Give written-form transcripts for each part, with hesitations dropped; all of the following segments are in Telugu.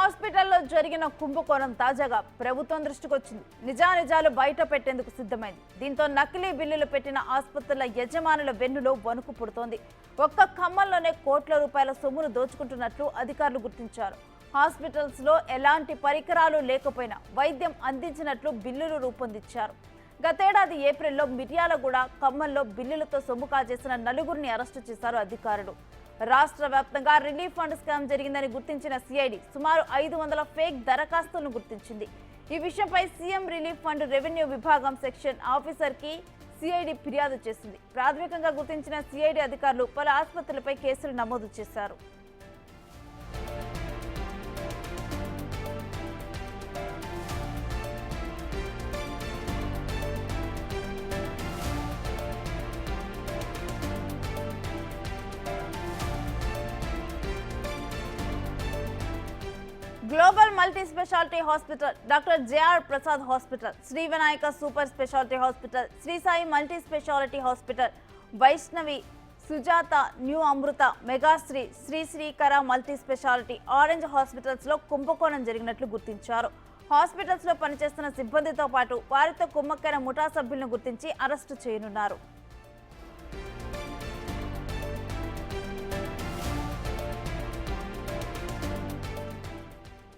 హాస్పిటల్లో జరిగిన కుంభకోణం తాజాగా ప్రభుత్వం దృష్టికి వచ్చింది. నిజానిజాలు బయట పెట్టేందుకు సిద్ధమైంది. దీంతో నకిలీ బిల్లులు పెట్టిన ఆసుపత్రుల యజమానుల వెన్నులో వణుకు పుడుతోంది. ఒక్క ఖమ్మంలోనే కోట్ల రూపాయల సొమ్మును దోచుకుంటున్నట్లు అధికారులు గుర్తించారు. హాస్పిటల్స్ లో ఎలాంటి పరికరాలు లేకపోయినా వైద్యం అందించినట్లు బిల్లులు రూపొందించారు. గతేడాది ఏప్రిల్లో మిర్యాలగూడ, ఖమ్మంలో బిల్లులతో సొమ్ము కాజేసిన నలుగురిని అరెస్టు చేశారు అధికారులు. రాష్ట్ర వ్యాప్తంగా రిలీఫ్ ఫండ్ స్కామ్ జరిగిందని గుర్తించిన సిఐడి సుమారు 500 ఫేక్ దరఖాస్తులను గుర్తించింది. ఈ విషయంపై సీఎం రిలీఫ్ ఫండ్ రెవెన్యూ విభాగం సెక్షన్ ఆఫీసర్ కి సిఐడి ఫిర్యాదు చేసింది. ప్రాథమికంగా గుర్తించిన సిఐడి అధికారులు పలు ఆసుపత్రులపై కేసులు నమోదు చేశారు. Global multi specialty hospital, doctor JR Prasad hospital, Shri Vinayaka super specialty hospital, Shri Sai multi specialty hospital, Vaishnavi, Sujatha, new Amrita, Megasri, Srikara multi specialty, orange hospitals లో కుంభకోణం జరిగినట్లు గుర్తించారు. హాస్పిటల్స్ లో పనిచేస్తున్న సిబ్బందితో పాటు వారితో కుమ్మక్కైన ముఠా సభ్యులను గుర్తించి అరెస్టు చేయనున్నారు.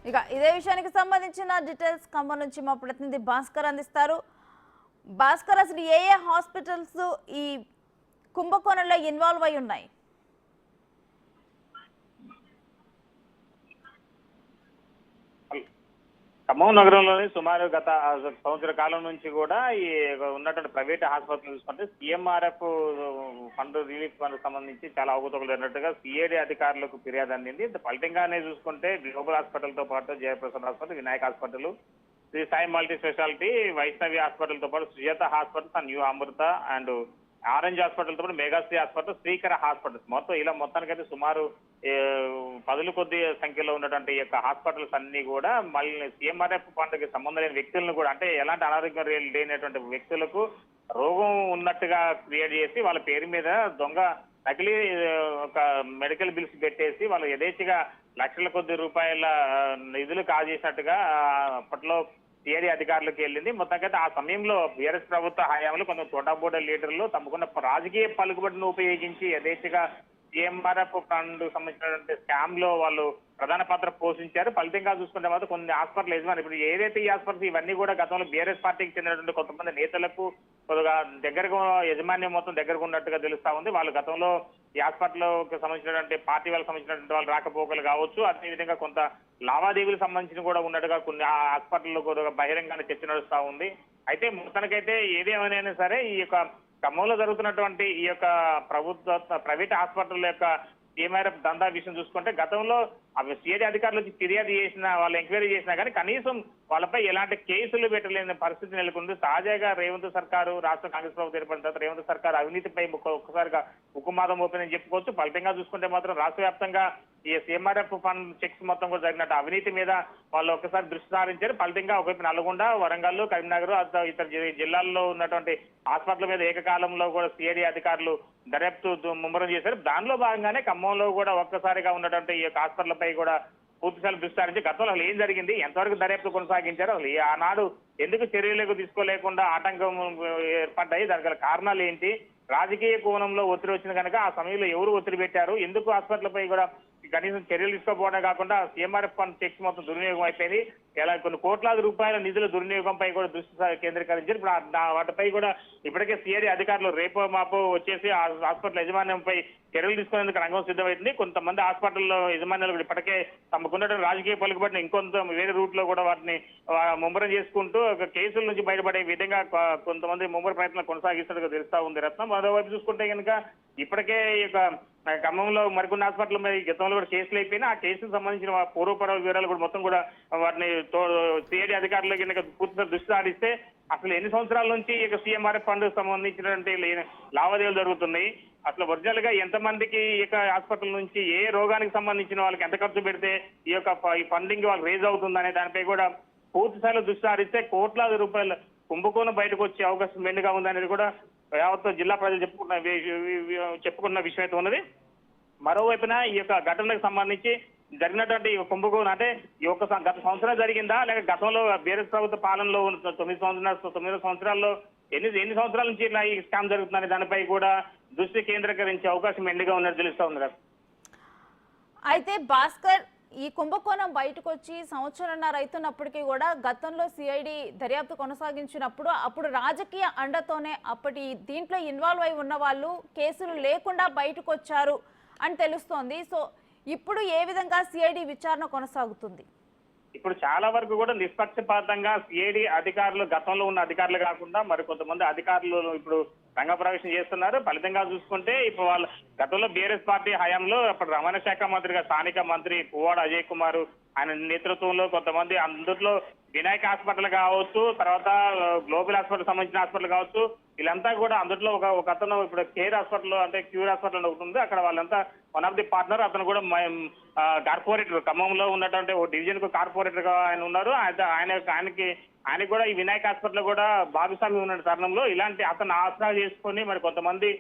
ఇక ఇదే విషయానికి సంబంధించిన డీటెయిల్స్ ఖమ్మం నుంచి మా ప్రతినిధి భాస్కర్ అందిస్తారు. భాస్కర్, అసలు ఏ హాస్పిటల్స్ ఈ కుంభకోణంలో ఇన్వాల్వ్ అయి ఉన్నాయి? ఖమ్మం నగరంలోని సుమారు గత సంవత్సర కాలం నుంచి కూడా ఈ ఉన్నటువంటి ప్రైవేట్ హాస్పిటల్ చూసుకుంటే సీఎంఆర్ఎఫ్ ఫండ్ రిలీఫ్ ఫండ్ సంబంధించి చాలా అవకతవకలు జరిగినట్టుగా సిఐడి అధికారులకు ఫిర్యాదు అందింది. ఫలితంగానే చూసుకుంటే గ్లోబల్ హాస్పిటల్ తో పాటు Jayaprasad hospital, Vinayaka hospital, Shri Sai multi speciality, Vaishnavi hospital తో పాటు Sujatha hospital, new Amrutha and orange hospital తో పాటు మెగాశ్రీ హాస్పిటల్, శ్రీకర హాస్పిటల్స్ మొత్తం ఇలా మొత్తానికైతే సుమారు 10 కొద్ది సంఖ్యలో ఉన్నటువంటి ఈ యొక్క హాస్పిటల్స్ అన్ని కూడా మళ్ళీ సీఎంఆర్ఎఫ్ ఫండ్కి సంబంధం లేని వ్యక్తులను కూడా, అంటే ఎలాంటి అనారోగ్యం లేనటువంటి వ్యక్తులకు రోగం ఉన్నట్టుగా క్రియేట్ చేసి వాళ్ళ పేరు మీద దొంగ నకిలీ ఒక మెడికల్ బిల్స్ పెట్టేసి వాళ్ళు యథేచ్ఛగా లక్షల కొద్ది రూపాయల నిధులు కాజేసినట్టుగా అప్పట్లో సిఐడి అధికారులకు వెళ్ళింది. మొత్తంకైతే ఆ సమయంలో బీఆర్ఎస్ ప్రభుత్వ హయాంలో కొంత తోటాబోట లీడర్లు తమకున్న రాజకీయ పలుకుబడిని ఉపయోగించి యథేచ్ఛగా సీఎంఆర్ఎఫ్ ఫండ్ సంబంధించినటువంటి స్కామ్ లో వాళ్ళు ప్రధాన పాత్ర పోషించారు. ఫలితంగా చూసుకుంటే మాత్రం కొన్ని హాస్పిటల్ యజమాని ఇప్పుడు ఏదైతే ఈ హాస్పిటల్స్ ఇవన్నీ కూడా గతంలో బీఆర్ఎస్ పార్టీకి చెందినటువంటి కొంతమంది నేతలకు కొద్దిగా దగ్గరగా యజమాన్యం మొత్తం దగ్గరగా ఉన్నట్టుగా తెలుస్తా ఉంది. వాళ్ళు గతంలో ఈ హాస్పిటల్కి సంబంధించినటువంటి పార్టీ వాళ్ళకి సంబంధించినటువంటి వాళ్ళు రాకపోకలు కావచ్చు, అదేవిధంగా కొంత లావాదేవీలకు సంబంధించి కూడా ఉన్నట్టుగా కొన్ని హాస్పిటల్లో కొద్దిగా బహిరంగానే చర్చ నడుస్తా ఉంది. అయితే మొత్తానికైతే ఏదేమైనా సరే ఈ యొక్క ఖమ్మంలో జరుగుతున్నటువంటి ఈ యొక్క ప్రైవేట్ హాస్పిటల్ యొక్క సీఎంఆర్ఎఫ్ దందా విషయం చూసుకుంటే గతంలో అవి సిఐడి అధికారులు వచ్చి ఫిర్యాదు చేసినా, వాళ్ళు ఎంక్వైరీ చేసినా కానీ కనీసం వాళ్ళపై ఎలాంటి కేసులు పెట్టలేని పరిస్థితి నెలకొంది. తాజాగా రేవంత్ సర్కారు, రాష్ట్ర కాంగ్రెస్ ప్రభుత్వం ఏర్పడిన తర్వాత రేవంత్ సర్కారు అవినీతిపై ఒక్కసారిగా ఉక్కుమాదం ఓపెన్ చెప్పుకోవచ్చు. ఫలితంగా చూసుకుంటే మాత్రం రాష్ట్ర వ్యాప్తంగా ఈ సీఎంఆర్ఎఫ్ ఫండ్ చెక్స్ మొత్తం కూడా జరిగినట్టు అవినీతి మీద వాళ్ళు ఒక్కసారి దృష్టి సారించారు. ఫలితంగా ఒకవైపు నల్గొండ, వరంగల్, కరీంనగర్, ఇతర జిల్లాల్లో ఉన్నటువంటి హాస్పిటల్ మీద ఏకకాలంలో కూడా సిఐడి అధికారులు దర్యాప్తు ముమ్మరం చేశారు. దానిలో భాగంగానే ఖమ్మంలో కూడా ఒక్కసారిగా ఉన్నటువంటి ఈ యొక్క హాస్పిటల్ పై కూడా పూర్తిస్థాయి దృష్టి సారించి గతంలో అసలు ఏం జరిగింది, ఎంతవరకు దర్యాప్తు కొనసాగించారు, అసలు ఆనాడు ఎందుకు చర్యలకు తీసుకోలేకుండా ఆటంకం ఏర్పడ్డాయి, దానికి గల కారణాలు ఏంటి, రాజకీయ కోణంలో ఒత్తిడి వచ్చింది కనుక ఆ సమయంలో ఎవరు ఒత్తిడి పెట్టారు, ఎందుకు హాస్పిటల్ పై కూడా కనీసం చర్యలు తీసుకోకపోవడం కాకుండా సీఎంఆర్ఎఫ్ ఫండ్ చెక్స్ మొత్తం దుర్వినియోగం అయిపోయింది. ఇలా కొన్ని కోట్లాది రూపాయల నిధుల దుర్వినియోగంపై కూడా దృష్టి కేంద్రీకరించారు. ఇప్పుడు వాటిపై కూడా ఇప్పటికే సిఐడి అధికారులు రేపో మాపో వచ్చేసి హాస్పిటల్ యజమాన్యంపై చర్యలు తీసుకునేందుకు రంగం సిద్ధమైంది. కొంతమంది హాస్పిటల్లో యజమానులు ఇప్పటికే తమకున్నటువంటి రాజకీయ పలుకుబడిని ఇంకొంత వేరే రూట్ లో కూడా వాటిని ముమ్మరం చేసుకుంటూ కేసుల నుంచి బయటపడే విధంగా కొంతమంది ముమ్మర ప్రయత్నాలు కొనసాగిస్తున్నట్టుగా తెలుస్తా ఉంది రత్నం. మరోవైపు చూసుకుంటే కనుక ఇప్పటికే ఈ యొక్క ఖమ్మంలో మరికొన్ని హాస్పిటల్ మీద గతంలో కూడా కేసులు అయిపోయినా ఆ కేసుకు సంబంధించిన పూర్వపర వివరాలు కూడా మొత్తం కూడా వాటిని సిఐడి అధికారులు కింద పూర్తిగా దృష్టి సారిస్తే అసలు ఎన్ని సంవత్సరాల నుంచి ఈ సీఎంఆర్ఎఫ్ ఫండ్ సంబంధించినటువంటి లావాదేవీలు జరుగుతున్నాయి, అసలు ఒరిజినల్ గా ఎంతమందికి ఈ యొక్క హాస్పిటల్ నుంచి ఏ రోగానికి సంబంధించిన వాళ్ళకి ఎంత ఖర్చు పెడితే ఈ యొక్క ఫండింగ్ వాళ్ళకి రేజ్ అవుతుంది అనే దానిపై కూడా పూర్తి స్థాయిలో దృష్టి సారిస్తే కోట్లాది రూపాయల కుంభకోణం బయటకు వచ్చే అవకాశం మెండుగా ఉందనేది కూడా యావత్ జిల్లా ప్రజలు చెప్పుకున్న విషయం అయితే ఉన్నది. మరోవైపున ఈ యొక్క ఘటనకు సంబంధించి జరిగినటువంటి ఈ కుంభకోణం అంటే ఈ గత సంవత్సరం జరిగిందా లేక గతంలో బీఆర్ఎస్ ప్రభుత్వ పాలనలో ఉన్న 9 సంవత్సరాల్లో ఎన్ని సంవత్సరాల నుంచి ఇలా ఈ స్కామ్ జరుగుతుందని దానిపై కూడా దృష్టి కేంద్రీకరించే అవకాశం ఎండుగా ఉన్నట్టు తెలుస్తా ఉంది కదా. అయితే భాస్కర్, ఈ కుంభకోణం బయటకు వచ్చి సంవత్సరంన్నర అవుతున్నప్పటికీ కూడా గతంలో సిఐడి దర్యాప్తు కొనసాగించినప్పుడు అప్పుడు రాజకీయ అండతోనే అప్పటి దీంట్లో ఇన్వాల్వ్ అయి ఉన్న వాళ్ళు కేసులు లేకుండా బయటకు వచ్చారు అని తెలుస్తోంది. సో ఇప్పుడు ఏ విధంగా సిఐడి విచారణ కొనసాగుతుంది? ఇప్పుడు చాలా వరకు కూడా నిష్పక్షపాతంగా సిఐడి అధికారులు గతంలో ఉన్న అధికారులు కాకుండా మరి కొంతమంది అధికారులు ఇప్పుడు రంగప్రవేశం చేస్తున్నారు. ఫలితంగా చూసుకుంటే ఇప్పుడు వాళ్ళ గతంలో బీఆర్ఎస్ పార్టీ హయాంలో అప్పుడు రవాణా శాఖ మంత్రిగా స్థానిక మంత్రి పువ్వాడ అజయ్ కుమార్ ఆయన నేతృత్వంలో కొంతమంది అందులో వినాయక్ హాస్పిటల్ కావచ్చు, తర్వాత గ్లోబల్ హాస్పిటల్ సంబంధించిన హాస్పిటల్ కావచ్చు, వీళ్ళంతా కూడా అందులో ఒక అతను ఇప్పుడు కేర్ హాస్పిటల్ అంటే క్యూర్ హాస్పిటల్ ఒకటి ఉంది, అక్కడ వాళ్ళంతా వన్ ఆఫ్ ది పార్ట్నర్. అతను కూడా కార్పొరేటర్ ఖమ్మంలో ఉన్నటువంటి ఓ డివిజన్ కు కార్పొరేటర్ గా ఆయన ఉన్నారు. ఆయనకి కూడా ఈ వినాయక్ హాస్పిటల్ కూడా భాగస్వామి ఉన్న తరుణంలో ఇలాంటి అతను ఆసరా చేసుకొని మరి కొంతమంది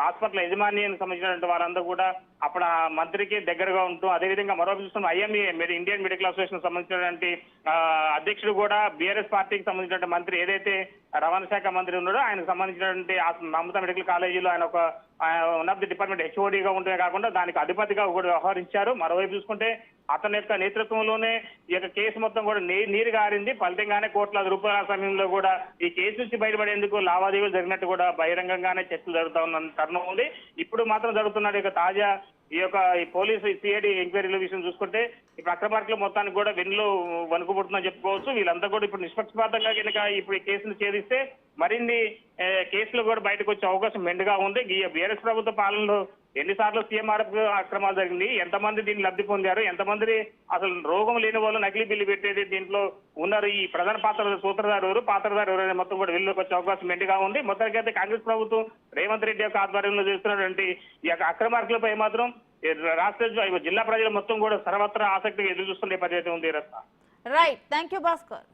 హాస్పిటల్ యజమాన్యానికి సంబంధించినటువంటి వారందరూ కూడా అప్పుడు ఆ మంత్రికి దగ్గరగా ఉంటూ, అదేవిధంగా మరో చూస్తున్న ఐఎంఈ ఇండియన్ మెడికల్ అసోసియేషన్ సంబంధించినటువంటి అధ్యక్షుడు కూడా బీఆర్ఎస్ పార్టీకి సంబంధించిన మంత్రి ఏదైతే రవాణా శాఖ మంత్రి ఉన్నాడో ఆయనకు సంబంధించినటువంటి మమతా మెడికల్ కాలేజీలో ఆయన ఒక వన్ ఆఫ్ ది డిపార్ట్మెంట్ హెచ్ఓడిగా ఉంటే కాకుండా దానికి అధిపతిగా కూడా వ్యవహరించారు. మరోవైపు చూసుకుంటే అతని యొక్క నేతృత్వంలోనే ఈ యొక్క కేసు మొత్తం కూడా నీరు గారింది. ఫలితంగానే కోట్లాది రూపాయల సమయంలో కూడా ఈ కేసు నుంచి బయటపడేందుకు లావాదేవీలు జరిగినట్టు కూడా బహిరంగంగానే చర్చలు జరుగుతా ఉన్న తరుణం ఉంది. ఇప్పుడు మాత్రం జరుగుతున్న యొక్క తాజా ఈ పోలీసు సిఐడి ఎంక్వైరీల విషయం చూసుకుంటే ఇప్పుడు అక్రమార్కులు మొత్తానికి కూడా వెన్నులో వణుకుపుడుతుందని చెప్పుకోవచ్చు. వీళ్ళంతా కూడా ఇప్పుడు నిష్పక్షపాతంగా కనుక ఇప్పుడు ఈ కేసును ఛేదిస్తే మరిన్ని కేసులు కూడా బయటకు వచ్చే అవకాశం మెండుగా ఉంది. ఈ బీఆర్ఎస్ ప్రభుత్వ పాలనలో ఎన్నిసార్లు సీఎంఆర్ఎఫ్ అక్రమాలు జరిగింది, ఎంతమంది దీన్ని లబ్ధి పొందారు, ఎంతమంది అసలు రోగం లేని వాళ్ళు నకిలీ బిల్లు పెట్టేది దీంట్లో ఉన్నారు, ఈ ప్రధాన పాత్రదారు ఎవరైనా మొత్తం కూడా వెలుగులోకి వచ్చే అవకాశం మెండుగా ఉంది. మొత్తానికి అయితే కాంగ్రెస్ ప్రభుత్వం రేవంత్ రెడ్డి యొక్క ఆధ్వర్యంలో చేస్తున్నటువంటి ఈ యొక్క అక్రమార్కులపై మాత్రం రాష్ట్ర జిల్లా ప్రజలు మొత్తం కూడా సర్వత్రా ఆసక్తిగా ఎదురు చూస్తున్న పరిస్థితి ఉంది. Right, thank you Bhaskar.